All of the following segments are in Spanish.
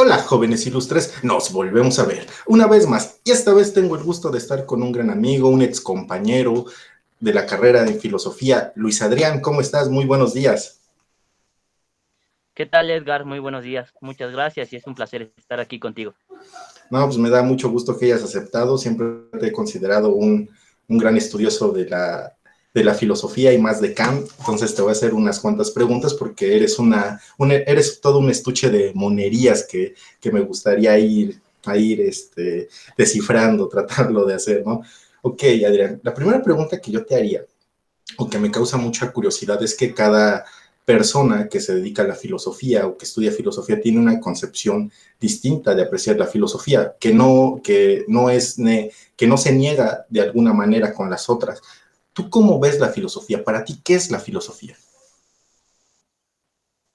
Hola, jóvenes ilustres, nos volvemos a ver una vez más y esta vez tengo el gusto de estar con un gran amigo, un ex compañero de la carrera de filosofía, Luis Adrián. ¿Cómo estás? Muy buenos días. ¿Qué tal, Edgar? Muy buenos días. Muchas gracias y es un placer estar aquí contigo. No, pues me da mucho gusto que hayas aceptado. Siempre te he considerado un gran estudioso de la filosofía y más de Kant. Entonces te voy a hacer unas cuantas preguntas porque eres todo un estuche de monerías que me gustaría ir descifrando, tratarlo de hacer, ¿no? Ok, Adrián, la primera pregunta que yo te haría o que me causa mucha curiosidad es que cada persona que se dedica a la filosofía o que estudia filosofía tiene una concepción distinta de apreciar la filosofía, que no se niega de alguna manera con las otras. ¿Tú cómo ves la filosofía? Para ti, ¿qué es la filosofía?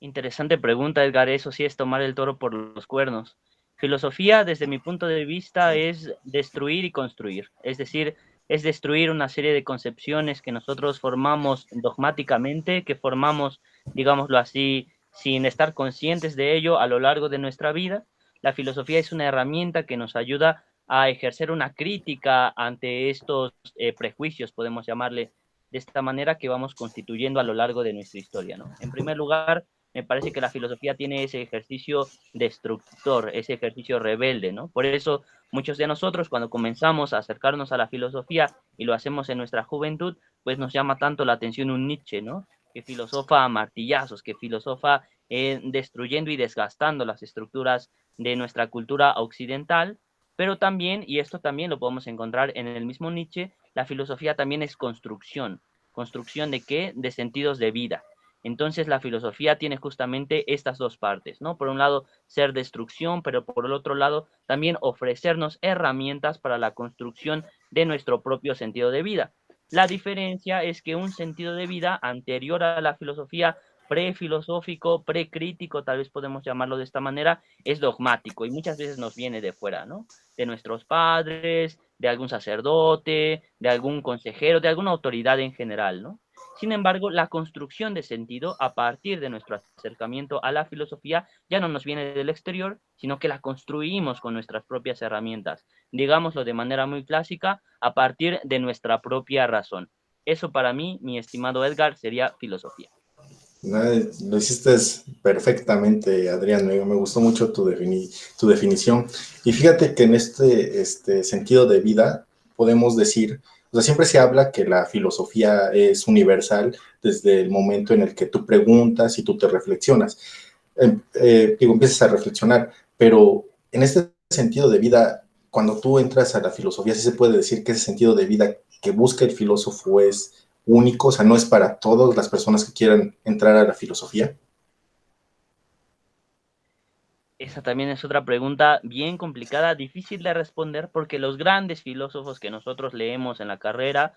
Interesante pregunta, Edgar. Eso sí es tomar el toro por los cuernos. Filosofía, desde mi punto de vista, es destruir y construir. Es decir, es destruir una serie de concepciones que nosotros formamos dogmáticamente, que formamos, digámoslo así, sin estar conscientes de ello a lo largo de nuestra vida. La filosofía es una herramienta que nos ayuda a ejercer una crítica ante estos prejuicios, podemos llamarle de esta manera, que vamos constituyendo a lo largo de nuestra historia, ¿no? En primer lugar, me parece que la filosofía tiene ese ejercicio destructor, ese ejercicio rebelde, ¿no? Por eso muchos de nosotros cuando comenzamos a acercarnos a la filosofía y lo hacemos en nuestra juventud, pues nos llama tanto la atención un Nietzsche, ¿no? Que filosofa a martillazos, que filosofa destruyendo y desgastando las estructuras de nuestra cultura occidental, pero también, y esto también lo podemos encontrar en el mismo Nietzsche, la filosofía también es construcción. ¿Construcción de qué? De sentidos de vida. Entonces la filosofía tiene justamente estas dos partes, ¿no? Por un lado, ser destrucción, pero por el otro lado, también ofrecernos herramientas para la construcción de nuestro propio sentido de vida. La diferencia es que un sentido de vida anterior a la filosofía, prefilosófico, precrítico, tal vez podemos llamarlo de esta manera, es dogmático y muchas veces nos viene de fuera, ¿no? De nuestros padres, de algún sacerdote, de algún consejero, de alguna autoridad en general, ¿no? Sin embargo, la construcción de sentido a partir de nuestro acercamiento a la filosofía ya no nos viene del exterior, sino que la construimos con nuestras propias herramientas, digámoslo de manera muy clásica, a partir de nuestra propia razón. Eso para mí, mi estimado Edgar, sería filosofía. Lo hiciste perfectamente, Adrián. Me gustó mucho tu definición. Y fíjate que en este sentido de vida podemos decir, o sea, siempre se habla que la filosofía es universal desde el momento en el que tú preguntas y tú te reflexionas. Empiezas a reflexionar, pero en este sentido de vida, cuando tú entras a la filosofía, sí se puede decir que ese sentido de vida que busca el filósofo es único, o sea, no es para todas las personas que quieran entrar a la filosofía. Esa también es otra pregunta bien complicada, difícil de responder, porque los grandes filósofos que nosotros leemos en la carrera,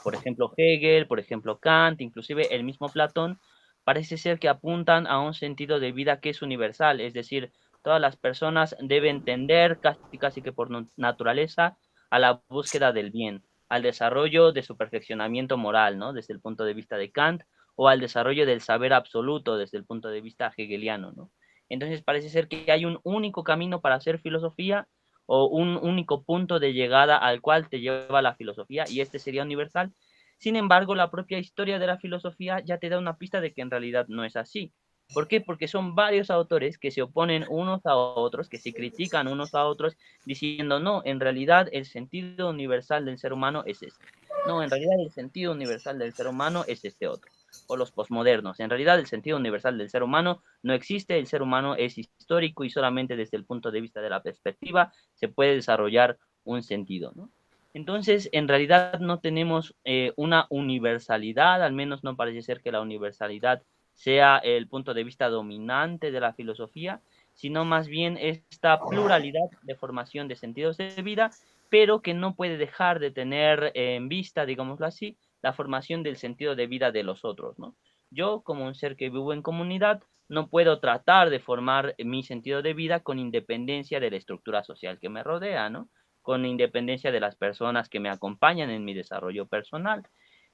por ejemplo Hegel, por ejemplo Kant, inclusive el mismo Platón, parece ser que apuntan a un sentido de vida que es universal, es decir, todas las personas deben tender casi que por naturaleza a la búsqueda del bien, al desarrollo de su perfeccionamiento moral, ¿no? Desde el punto de vista de Kant, o al desarrollo del saber absoluto desde el punto de vista hegeliano, ¿no? Entonces parece ser que hay un único camino para hacer filosofía o un único punto de llegada al cual te lleva la filosofía y este sería universal. Sin embargo, la propia historia de la filosofía ya te da una pista de que en realidad no es así. ¿Por qué? Porque son varios autores que se oponen unos a otros, que se critican unos a otros, diciendo, no, en realidad el sentido universal del ser humano es este. No, en realidad el sentido universal del ser humano es este otro. O los posmodernos. En realidad el sentido universal del ser humano no existe, el ser humano es histórico y solamente desde el punto de vista de la perspectiva se puede desarrollar un sentido, ¿no? Entonces, en realidad no tenemos una universalidad, al menos no parece ser que la universalidad sea el punto de vista dominante de la filosofía, sino más bien esta pluralidad de formación de sentidos de vida, pero que no puede dejar de tener en vista, digámoslo así, la formación del sentido de vida de los otros, ¿no? Yo, como un ser que vivo en comunidad, no puedo tratar de formar mi sentido de vida con independencia de la estructura social que me rodea, ¿no? Con independencia de las personas que me acompañan en mi desarrollo personal.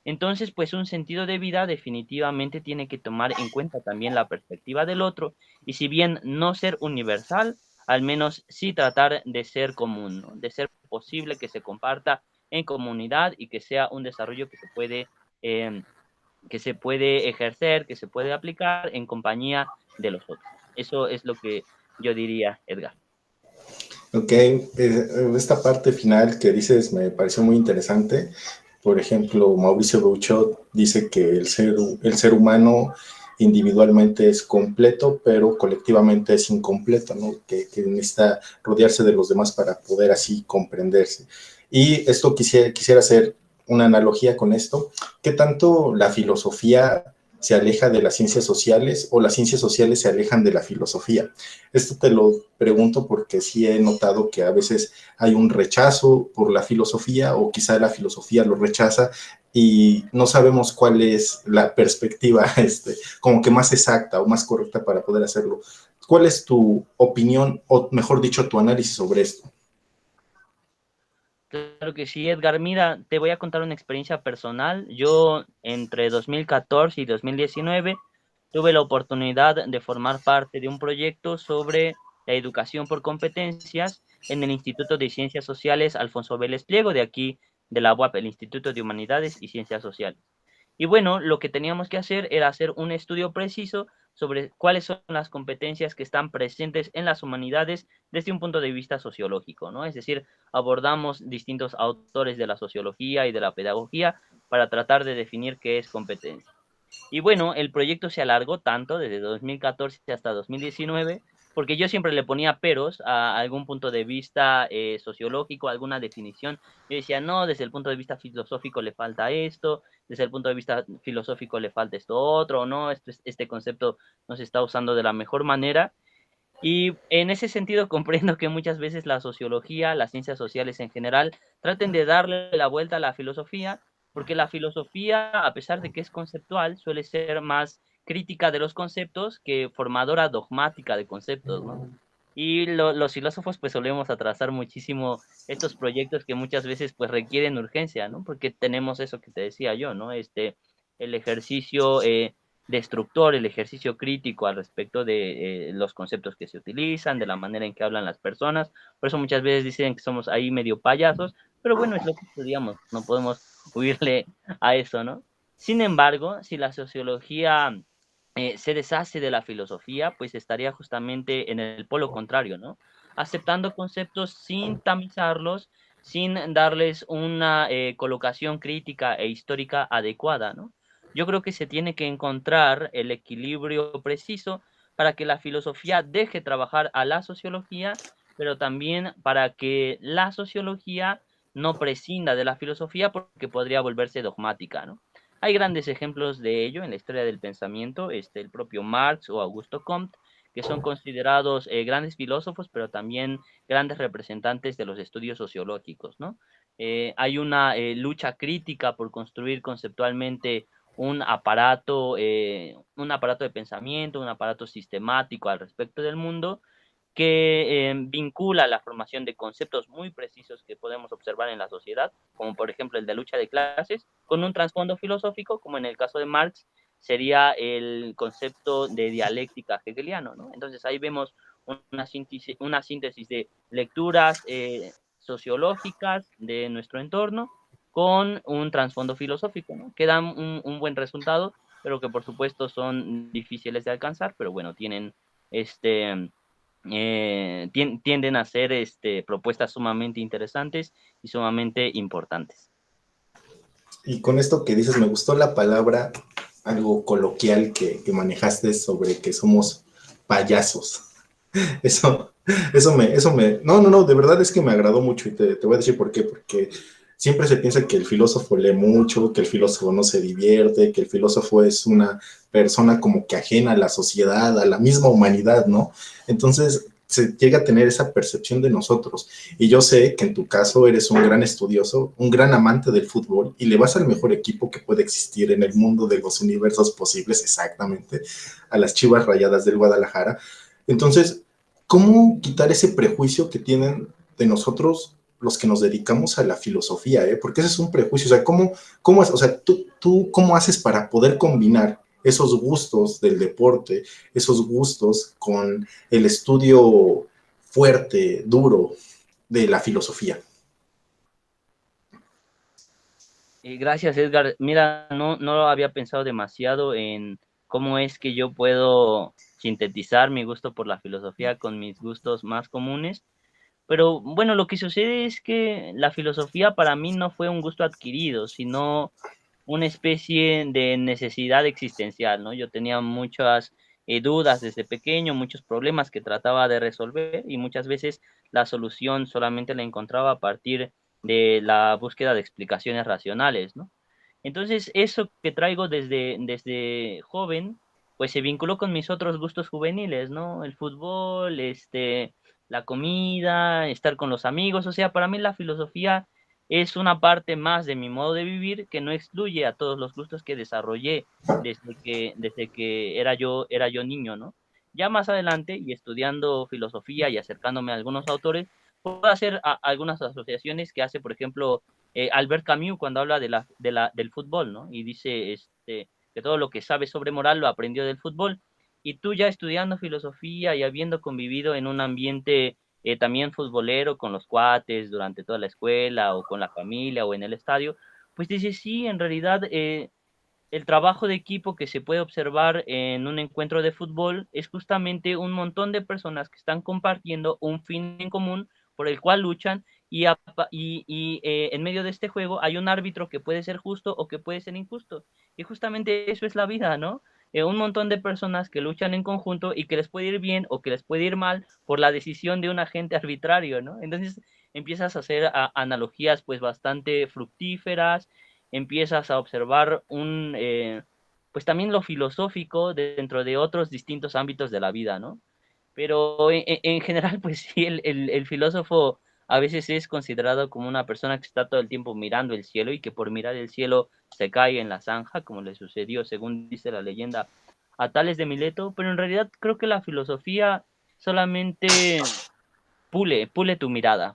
Entonces, pues un sentido de vida definitivamente tiene que tomar en cuenta también la perspectiva del otro y si bien no ser universal, al menos sí tratar de ser común, ¿no? De ser posible que se comparta en comunidad y que sea un desarrollo eh, que se puede ejercer, que se puede aplicar en compañía de los otros. Eso es lo que yo diría, Edgar. Ok, esta parte final que dices me pareció muy interesante. Por ejemplo, Mauricio Bouchot dice que el ser humano individualmente es completo, pero colectivamente es incompleto, ¿no? Que necesita rodearse de los demás para poder así comprenderse. Y esto quisiera hacer una analogía con esto. ¿Qué tanto la filosofía se aleja de las ciencias sociales o las ciencias sociales se alejan de la filosofía? Esto te lo pregunto porque sí he notado que a veces hay un rechazo por la filosofía o quizá la filosofía lo rechaza y no sabemos cuál es la perspectiva como que más exacta o más correcta para poder hacerlo. ¿Cuál es tu opinión o mejor dicho tu análisis sobre esto? Claro que sí, Edgar. Mira, te voy a contar una experiencia personal. Yo entre 2014 y 2019 tuve la oportunidad de formar parte de un proyecto sobre la educación por competencias en el Instituto de Ciencias Sociales Alfonso Vélez Pliego, de aquí de la UAP, el Instituto de Humanidades y Ciencias Sociales. Y bueno, lo que teníamos que hacer era hacer un estudio preciso sobre cuáles son las competencias que están presentes en las humanidades desde un punto de vista sociológico, ¿no? Es decir, abordamos distintos autores de la sociología y de la pedagogía para tratar de definir qué es competencia. Y bueno, el proyecto se alargó tanto desde 2014 hasta 2019, porque yo siempre le ponía peros a algún punto de vista sociológico, alguna definición. Yo decía, no, desde el punto de vista filosófico le falta esto, desde el punto de vista filosófico le falta esto otro, no, este concepto no se está usando de la mejor manera. Y en ese sentido comprendo que muchas veces la sociología, las ciencias sociales en general, traten de darle la vuelta a la filosofía, porque la filosofía, a pesar de que es conceptual, suele ser más crítica de los conceptos que formadora dogmática de conceptos, ¿no? Y los filósofos pues solemos atrasar muchísimo estos proyectos que muchas veces pues requieren urgencia, ¿no? Porque tenemos eso que te decía yo, ¿no? El ejercicio destructor, el ejercicio crítico al respecto de los conceptos que se utilizan, de la manera en que hablan las personas. Por eso muchas veces dicen que somos ahí medio payasos, pero bueno, es lo que estudiamos, no podemos huirle a eso, ¿no? Sin embargo, si la sociología se deshace de la filosofía, pues estaría justamente en el polo contrario, ¿no? Aceptando conceptos sin tamizarlos, sin darles una colocación crítica e histórica adecuada, ¿no? Yo creo que se tiene que encontrar el equilibrio preciso para que la filosofía deje trabajar a la sociología, pero también para que la sociología no prescinda de la filosofía porque podría volverse dogmática, ¿no? Hay grandes ejemplos de ello en la historia del pensamiento, el propio Marx o Augusto Comte, que son considerados grandes filósofos, pero también grandes representantes de los estudios sociológicos, ¿no? Hay una lucha crítica por construir conceptualmente un aparato de pensamiento, un aparato sistemático al respecto del mundo, que vincula la formación de conceptos muy precisos que podemos observar en la sociedad, como por ejemplo el de lucha de clases, con un trasfondo filosófico, como en el caso de Marx, sería el concepto de dialéctica hegeliano, ¿no? Entonces ahí vemos una síntesis de lecturas sociológicas de nuestro entorno con un trasfondo filosófico, ¿no? Que dan un buen resultado, pero que por supuesto son difíciles de alcanzar, pero bueno, tienen este tienden a ser propuestas sumamente interesantes y sumamente importantes. Y con esto que dices, me gustó la palabra, algo coloquial que manejaste sobre que somos payasos. Eso, no, de verdad es que me agradó mucho y te voy a decir por qué, porque siempre se piensa que el filósofo lee mucho, que el filósofo no se divierte, que el filósofo es una persona como que ajena a la sociedad, a la misma humanidad, ¿no? Entonces se llega a tener esa percepción de nosotros. Y yo sé que en tu caso eres un gran estudioso, un gran amante del fútbol y le vas al mejor equipo que puede existir en el mundo de los universos posibles, exactamente, a las Chivas Rayadas del Guadalajara. Entonces, ¿cómo quitar ese prejuicio que tienen de nosotros los que nos dedicamos a la filosofía? Porque ese es un prejuicio. O sea, o sea, tú cómo haces para poder combinar esos gustos del deporte, esos gustos con el estudio fuerte, duro de la filosofía. Gracias, Edgar. Mira, no había pensado demasiado en cómo es que yo puedo sintetizar mi gusto por la filosofía con mis gustos más comunes. Pero bueno, lo que sucede es que la filosofía para mí no fue un gusto adquirido, sino una especie de necesidad existencial, ¿no? Yo tenía muchas dudas desde pequeño, muchos problemas que trataba de resolver y muchas veces la solución solamente la encontraba a partir de la búsqueda de explicaciones racionales, ¿no? Entonces, eso que traigo desde joven, pues se vinculó con mis otros gustos juveniles, ¿no? El fútbol, la comida, estar con los amigos, o sea, para mí la filosofía es una parte más de mi modo de vivir que no excluye a todos los gustos que desarrollé desde que era yo niño, ¿no? Ya más adelante, y estudiando filosofía y acercándome a algunos autores, puedo hacer algunas asociaciones que hace, por ejemplo, Albert Camus cuando habla del fútbol, ¿no? Y dice que todo lo que sabe sobre moral lo aprendió del fútbol. Y tú ya estudiando filosofía y habiendo convivido en un ambiente también futbolero con los cuates durante toda la escuela o con la familia o en el estadio, pues dices, sí, en realidad el trabajo de equipo que se puede observar en un encuentro de fútbol es justamente un montón de personas que están compartiendo un fin en común por el cual luchan y en medio de este juego hay un árbitro que puede ser justo o que puede ser injusto. Y justamente eso es la vida, ¿no? Un montón de personas que luchan en conjunto y que les puede ir bien o que les puede ir mal por la decisión de un agente arbitrario, ¿no? Entonces empiezas a hacer analogías pues bastante fructíferas, empiezas a observar pues también lo filosófico dentro de otros distintos ámbitos de la vida, ¿no? Pero en general, pues sí, el filósofo a veces es considerado como una persona que está todo el tiempo mirando el cielo y que por mirar el cielo se cae en la zanja, como le sucedió, según dice la leyenda, a Tales de Mileto, pero en realidad creo que la filosofía solamente pule tu mirada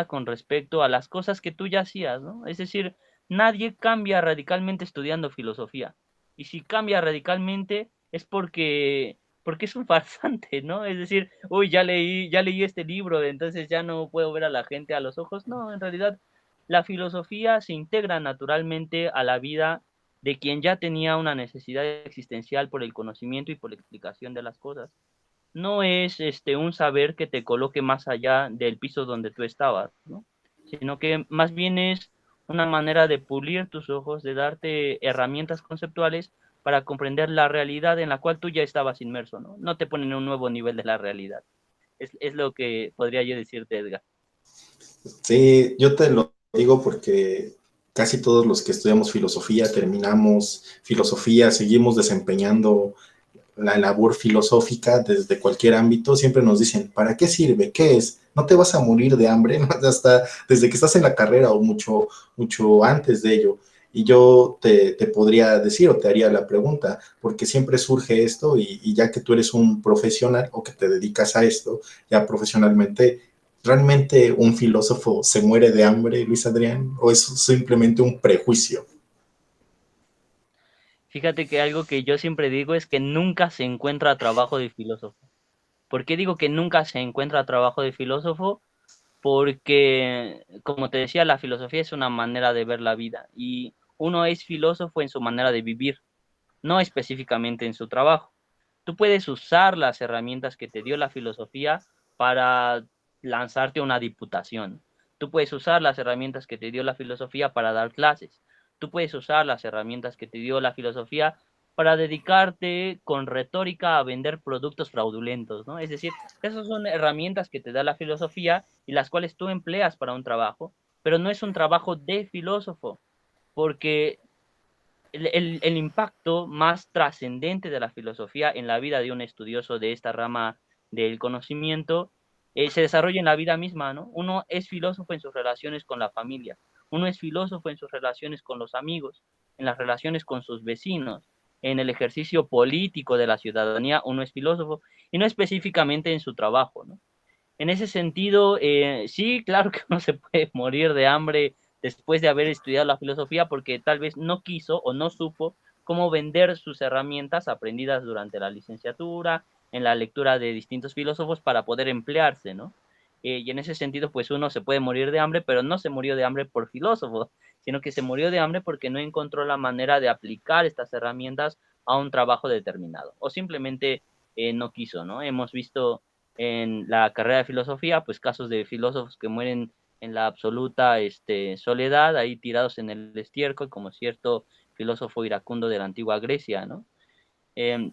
con respecto a las cosas que tú ya hacías, ¿no? Es decir, nadie cambia radicalmente estudiando filosofía. Y si cambia radicalmente es porque es un farsante, ¿no? Es decir, uy, ya leí este libro, entonces ya no puedo ver a la gente a los ojos. No, en realidad la filosofía se integra naturalmente a la vida de quien ya tenía una necesidad existencial por el conocimiento y por la explicación de las cosas. No es un saber que te coloque más allá del piso donde tú estabas, ¿no? Sino que más bien es una manera de pulir tus ojos, de darte herramientas conceptuales para comprender la realidad en la cual tú ya estabas inmerso, ¿no? No te ponen en un nuevo nivel de la realidad. Es lo que podría yo decirte, Edgar. Sí, yo te lo digo porque casi todos los que estudiamos filosofía terminamos filosofía, seguimos desempeñando la labor filosófica desde cualquier ámbito, siempre nos dicen, ¿para qué sirve? ¿Qué es? ¿No te vas a morir de hambre? Hasta desde que estás en la carrera o mucho antes de ello. Y yo te podría decir o te haría la pregunta, porque siempre surge esto y ya que tú eres un profesional o que te dedicas a esto ya profesionalmente, ¿realmente un filósofo se muere de hambre, Luis Adrián? ¿O es simplemente un prejuicio? Fíjate que algo que yo siempre digo es que nunca se encuentra trabajo de filósofo. ¿Por qué digo que nunca se encuentra trabajo de filósofo? Porque, como te decía, la filosofía es una manera de ver la vida y uno es filósofo en su manera de vivir, no específicamente en su trabajo. Tú puedes usar las herramientas que te dio la filosofía para lanzarte a una diputación. Tú puedes usar las herramientas que te dio la filosofía para dar clases. Tú puedes usar las herramientas que te dio la filosofía para dedicarte con retórica a vender productos fraudulentos, ¿no? Es decir, esas son herramientas que te da la filosofía y las cuales tú empleas para un trabajo, pero no es un trabajo de filósofo, porque el impacto más trascendente de la filosofía en la vida de un estudioso de esta rama del conocimiento se desarrolla en la vida misma, ¿no? Uno es filósofo en sus relaciones con la familia, uno es filósofo en sus relaciones con los amigos, en las relaciones con sus vecinos, en el ejercicio político de la ciudadanía, uno es filósofo, y no específicamente en su trabajo, ¿no? En ese sentido, sí, claro que uno se puede morir de hambre después de haber estudiado la filosofía porque tal vez no quiso o no supo cómo vender sus herramientas aprendidas durante la licenciatura, en la lectura de distintos filósofos para poder emplearse, ¿no? Y en ese sentido, pues uno se puede morir de hambre, pero no se murió de hambre por filósofo, sino que se murió de hambre porque no encontró la manera de aplicar estas herramientas a un trabajo determinado, o simplemente no quiso, ¿no? Hemos visto en la carrera de filosofía, pues casos de filósofos que mueren en la absoluta soledad, ahí tirados en el estiércol, como cierto filósofo iracundo de la antigua Grecia, ¿no? Em,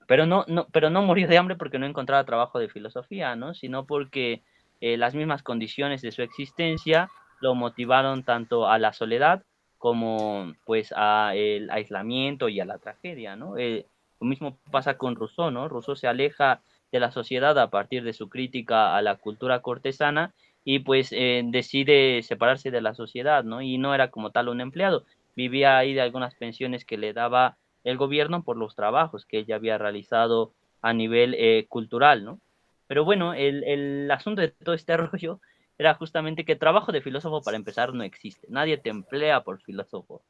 pero no murió de hambre porque no encontraba trabajo de filosofía, ¿no? Sino porque las mismas condiciones de su existencia lo motivaron tanto a la soledad como pues a el aislamiento y a la tragedia, ¿no? Lo mismo pasa con Rousseau, ¿no? Rousseau se aleja de la sociedad a partir de su crítica a la cultura cortesana y pues decide separarse de la sociedad, ¿no? Y no era como tal un empleado, vivía ahí de algunas pensiones que le daba el gobierno por los trabajos que ella había realizado a nivel cultural, ¿no? Pero bueno, el asunto de todo este rollo era justamente que trabajo de filósofo para empezar no existe, nadie te emplea por filósofo.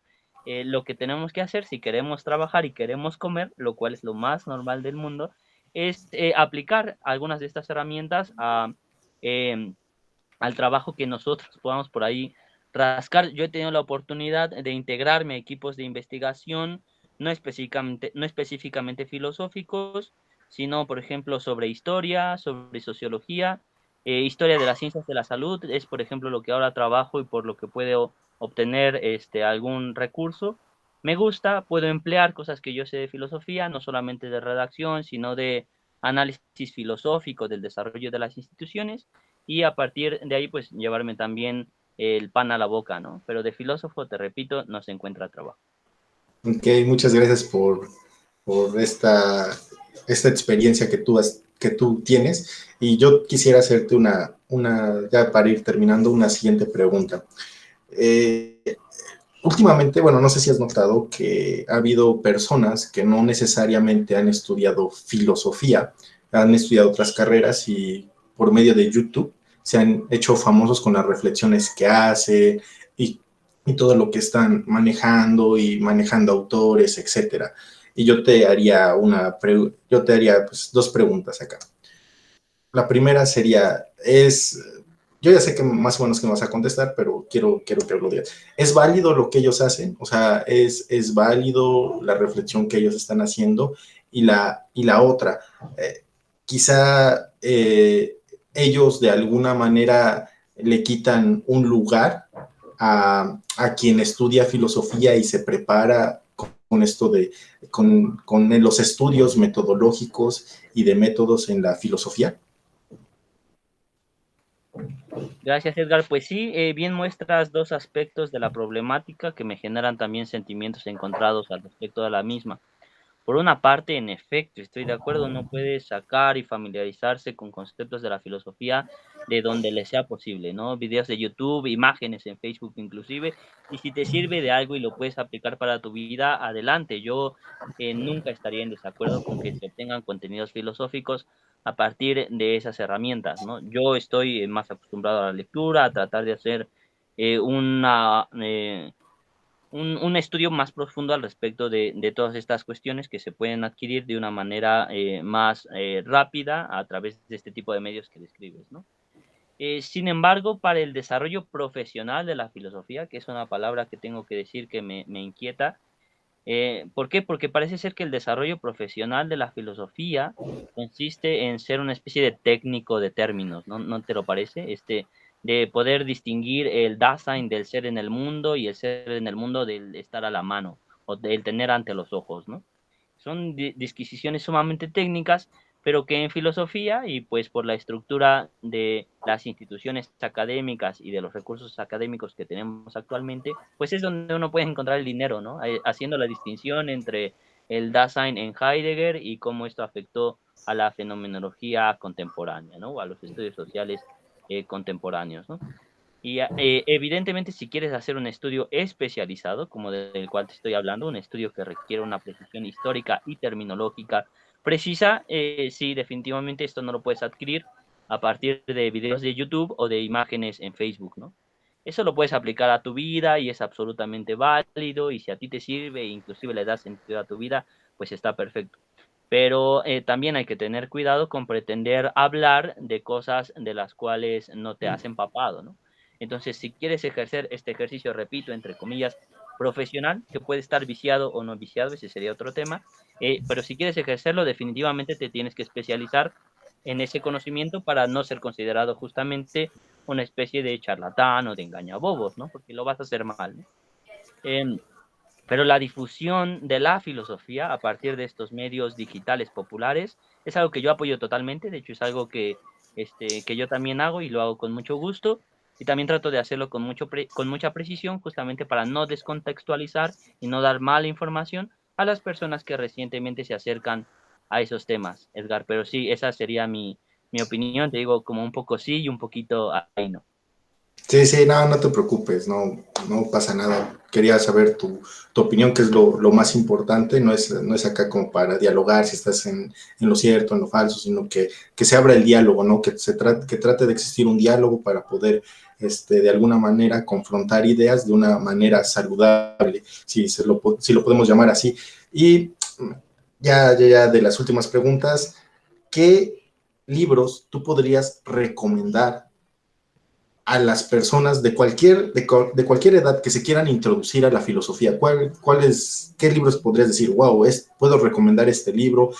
Lo que tenemos que hacer si queremos trabajar y queremos comer, lo cual es lo más normal del mundo, es aplicar algunas de estas herramientas eh, al trabajo que nosotros podamos por ahí rascar. Yo he tenido la oportunidad de integrarme a equipos de investigación, no específicamente filosóficos, sino, por ejemplo, sobre historia, sobre sociología, historia de las ciencias de la salud, es, por ejemplo, lo que ahora trabajo y por lo que puedo obtener algún recurso. Me gusta, puedo emplear cosas que yo sé de filosofía, no solamente de redacción, sino de análisis filosófico del desarrollo de las instituciones y a partir de ahí pues llevarme también el pan a la boca, ¿no? Pero de filósofo, te repito, no se encuentra trabajo. Ok, muchas gracias por esta experiencia que tú tienes. Y yo quisiera hacerte ya para ir terminando, una siguiente pregunta. Eh, Últimamente, bueno, no sé si has notado que ha habido personas que no necesariamente han estudiado filosofía, han estudiado otras carreras y por medio de YouTube se han hecho famosos con las reflexiones que hace y, y todo lo que están manejando y manejando autores, etcétera. Y yo te haría pues, dos preguntas acá. La primera sería, yo ya sé que más o menos que me vas a contestar, pero quiero que lo digas. ¿Es válido lo que ellos hacen? O sea, ¿es válido la reflexión que ellos están haciendo? Y la otra, quizá ellos de alguna manera le quitan un lugar a quien estudia filosofía y se prepara con esto con los estudios metodológicos y de métodos en la filosofía. Gracias, Edgar. Pues sí, bien muestras dos aspectos de la problemática que me generan también sentimientos encontrados al respecto de la misma. Por una parte, en efecto, estoy de acuerdo, no puede sacar y familiarizarse con conceptos de la filosofía de donde le sea posible, ¿no? Videos de YouTube, imágenes en Facebook inclusive, y si te sirve de algo y lo puedes aplicar para tu vida, adelante. Yo nunca estaría en desacuerdo con que se obtengan contenidos filosóficos a partir de esas herramientas, ¿no? Yo estoy más acostumbrado a la lectura, a tratar de hacer un estudio más profundo al respecto de todas estas cuestiones que se pueden adquirir de una manera más rápida a través de este tipo de medios que describes, ¿no? Sin embargo, para el desarrollo profesional de la filosofía, que es una palabra que tengo que decir que me inquieta, ¿por qué? Porque parece ser que el desarrollo profesional de la filosofía consiste en ser una especie de técnico de términos, ¿no? ¿No te lo parece? De poder distinguir el Dasein del ser en el mundo y el ser en el mundo del estar a la mano o del tener ante los ojos, ¿no? Son disquisiciones sumamente técnicas, pero que en filosofía y pues por la estructura de las instituciones académicas y de los recursos académicos que tenemos actualmente, pues es donde uno puede encontrar el dinero, ¿no? Haciendo la distinción entre el Dasein en Heidegger y cómo esto afectó a la fenomenología contemporánea, ¿no? O a los estudios sociales contemporáneos, ¿no? Y evidentemente, si quieres hacer un estudio especializado, como del cual te estoy hablando, un estudio que requiere una precisión histórica y terminológica precisa, sí, definitivamente esto no lo puedes adquirir a partir de videos de YouTube o de imágenes en Facebook, ¿no? Eso lo puedes aplicar a tu vida y es absolutamente válido y si a ti te sirve e inclusive le da sentido a tu vida, pues está perfecto. pero también hay que tener cuidado con pretender hablar de cosas de las cuales no te has empapado, ¿no? Entonces, si quieres ejercer este ejercicio, repito, entre comillas, profesional, que puede estar viciado o no viciado, ese sería otro tema, pero si quieres ejercerlo, definitivamente te tienes que especializar en ese conocimiento para no ser considerado justamente una especie de charlatán o de engañabobos, ¿no? Porque lo vas a hacer mal, ¿no? Em, pero la difusión de la filosofía a partir de estos medios digitales populares es algo que yo apoyo totalmente. De hecho, es algo que yo también hago y lo hago con mucho gusto. Y también trato de hacerlo con, con mucha precisión, justamente para no descontextualizar y no dar mala información a las personas que recientemente se acercan a esos temas, Edgar. Pero sí, esa sería mi opinión. Te digo como un poco sí y un poquito ahí no. Sí, sí, no, no te preocupes, no, no pasa nada. Quería saber tu opinión, que es lo más importante, no es acá como para dialogar si estás en lo cierto, en lo falso, sino que se abra el diálogo, ¿no? Que trate de existir un diálogo para poder, de alguna manera, confrontar ideas de una manera saludable, si lo podemos llamar así. Y ya de las últimas preguntas, ¿qué libros tú podrías recomendar a las personas de cualquier edad que se quieran introducir a la filosofía? ¿Qué libros podrías decir, wow, puedo recomendar este libro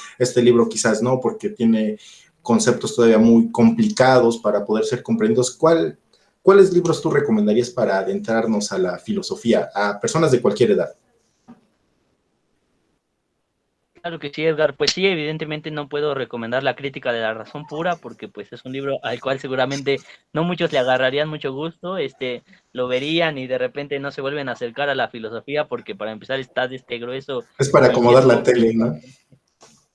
quizás no, porque tiene conceptos todavía muy complicados para poder ser comprendidos? ¿Cuáles libros tú recomendarías para adentrarnos a la filosofía a personas de cualquier edad? Claro que sí, Edgar. Pues sí, evidentemente no puedo recomendar La crítica de la razón pura porque pues es un libro al cual seguramente no muchos le agarrarían mucho gusto, lo verían y de repente no se vuelven a acercar a la filosofía porque para empezar está de este grueso Es para y acomodar lleno la de tele, ¿no? información.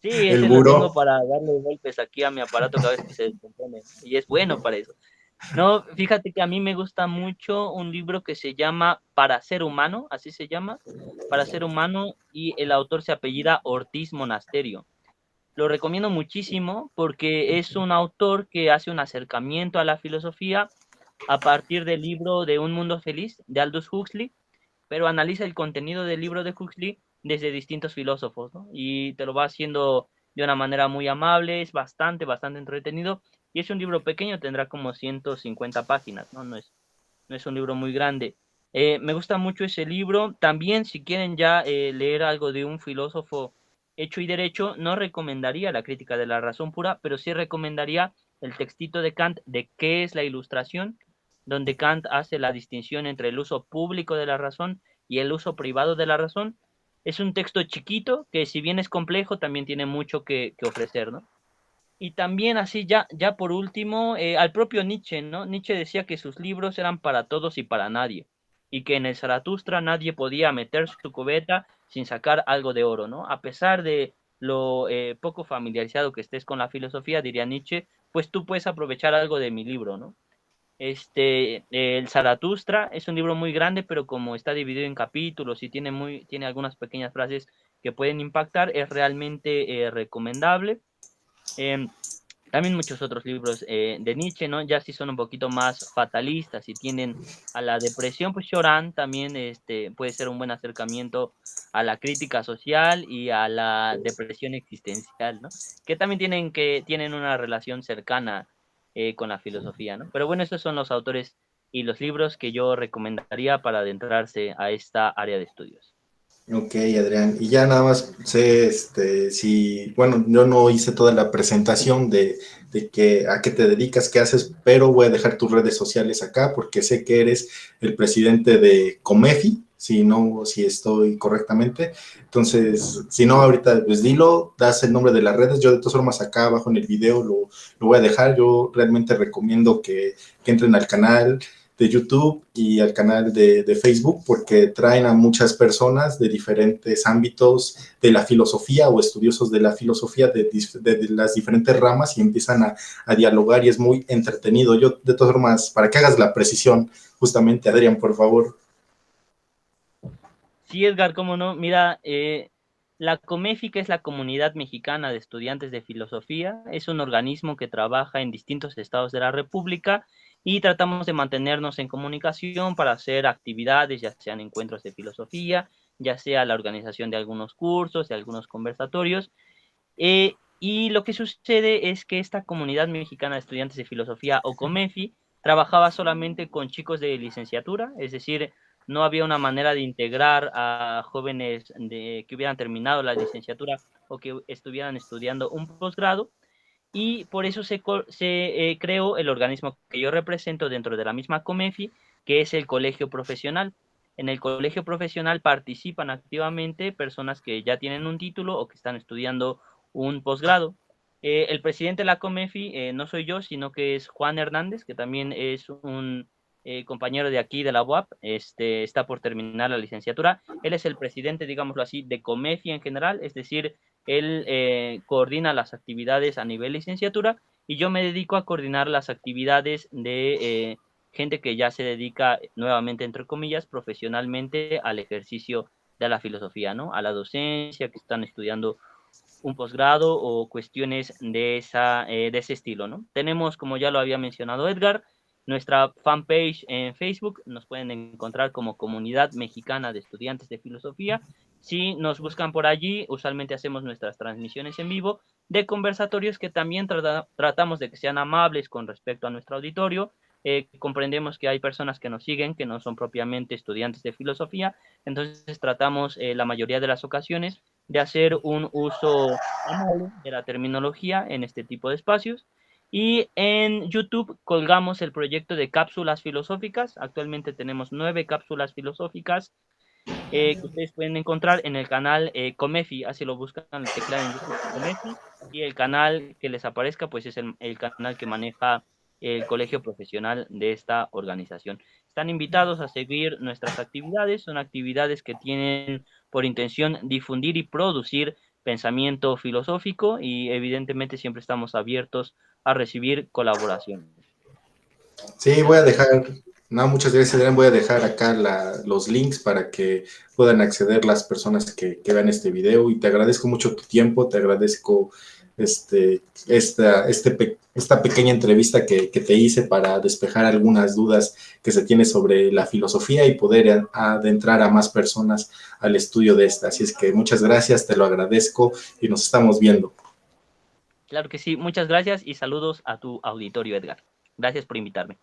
Sí, El ese lo tengo buró. para darle golpes aquí a mi aparato cada vez que se descompone y es bueno para eso. No, fíjate que a mí me gusta mucho un libro que se llama Para ser humano, así se llama, Para ser humano, y el autor se apellida Ortiz Monasterio. Lo recomiendo muchísimo porque es un autor que hace un acercamiento a la filosofía a partir del libro de Un Mundo Feliz de Aldous Huxley, pero analiza el contenido del libro de Huxley desde distintos filósofos, ¿no? Y te lo va haciendo de una manera muy amable, es bastante entretenido, y es un libro pequeño, tendrá como 150 páginas, ¿no? No es un libro muy grande. Me gusta mucho ese libro. También, si quieren ya leer algo de un filósofo hecho y derecho, no recomendaría La crítica de la razón pura, pero sí recomendaría el textito de Kant de ¿Qué es la ilustración?, donde Kant hace la distinción entre el uso público de la razón y el uso privado de la razón. Es un texto chiquito que, si bien es complejo, también tiene mucho que ofrecer, ¿no? Y también así ya por último, al propio Nietzsche, ¿no? Nietzsche decía que sus libros eran para todos y para nadie, y que en el Zaratustra nadie podía meter su cubeta sin sacar algo de oro, ¿no? A pesar de lo poco familiarizado que estés con la filosofía, diría Nietzsche, pues tú puedes aprovechar algo de mi libro, ¿no? El Zaratustra es un libro muy grande, pero como está dividido en capítulos y tiene algunas pequeñas frases que pueden impactar, es realmente recomendable. Em, También muchos otros libros de Nietzsche, ¿no? Ya sí son un poquito más fatalistas y tienden a la depresión, pues Choran también puede ser un buen acercamiento a la crítica social y a la depresión existencial, ¿no? Que también tienen una relación cercana con la filosofía, ¿no? Pero bueno, esos son los autores y los libros que yo recomendaría para adentrarse a esta área de estudios. Ok, Adrián. Y ya nada más sé, si, bueno, yo no hice toda la presentación a qué te dedicas, qué haces, pero voy a dejar tus redes sociales acá porque sé que eres el presidente de Comefi, si estoy correctamente. Entonces, si no, ahorita pues dilo, das el nombre de las redes. Yo de todas formas acá abajo en el video lo voy a dejar. Yo realmente recomiendo que entren al canal de YouTube y al canal de Facebook, porque traen a muchas personas de diferentes ámbitos de la filosofía o estudiosos de la filosofía de las diferentes ramas y empiezan a dialogar y es muy entretenido. Yo, de todas formas, para que hagas la precisión, justamente, Adrián, por favor. Sí, Edgar, cómo no. Mira, la COMEFI, que es la Comunidad Mexicana de Estudiantes de Filosofía, es un organismo que trabaja en distintos estados de la República y tratamos de mantenernos en comunicación para hacer actividades, ya sean encuentros de filosofía, ya sea la organización de algunos cursos, de algunos conversatorios. Y lo que sucede es que esta comunidad mexicana de estudiantes de filosofía o COMEFI trabajaba solamente con chicos de licenciatura, es decir, no había una manera de integrar a jóvenes que hubieran terminado la licenciatura o que estuvieran estudiando un posgrado, y por eso se creó el organismo que yo represento dentro de la misma COMEFI, que es el colegio profesional. En el colegio profesional participan activamente personas que ya tienen un título o que están estudiando un posgrado. El presidente de la COMEFI no soy yo, sino que es Juan Hernández, que también es un compañero de aquí de la UAP, está por terminar la licenciatura. Él es el presidente, digámoslo así, de COMEFI en general, es decir, él coordina las actividades a nivel licenciatura y yo me dedico a coordinar las actividades de gente que ya se dedica nuevamente, entre comillas, profesionalmente al ejercicio de la filosofía, ¿no? A la docencia, que están estudiando un posgrado o cuestiones de ese estilo, ¿no? Tenemos, como ya lo había mencionado Edgar, nuestra fanpage en Facebook, nos pueden encontrar como Comunidad Mexicana de Estudiantes de Filosofía. Si nos buscan por allí, usualmente hacemos nuestras transmisiones en vivo de conversatorios que también tratamos de que sean amables con respecto a nuestro auditorio. Comprendemos que hay personas que nos siguen que no son propiamente estudiantes de filosofía, entonces tratamos la mayoría de las ocasiones de hacer un uso amable de la terminología en este tipo de espacios. Y en YouTube colgamos el proyecto de cápsulas filosóficas. Actualmente tenemos 9 cápsulas filosóficas que ustedes pueden encontrar en el canal Comefi. Así lo buscan, teclean en YouTube Comefi. Y el canal que les aparezca, pues es el canal que maneja el colegio profesional de esta organización. Están invitados a seguir nuestras actividades. Son actividades que tienen por intención difundir y producir pensamiento filosófico, y evidentemente siempre estamos abiertos a recibir colaboraciones. Sí, voy Algo a que... dejar, no, muchas gracias, Adrián. Voy a dejar acá los links para que puedan acceder las personas que vean este video y te agradezco mucho tu tiempo, te agradezco esta pequeña entrevista que te hice para despejar algunas dudas que se tiene sobre la filosofía y poder adentrar a más personas al estudio de esta. Así es que muchas gracias, te lo agradezco y nos estamos viendo. Claro que sí, muchas gracias y saludos a tu auditorio, Edgar. Gracias por invitarme.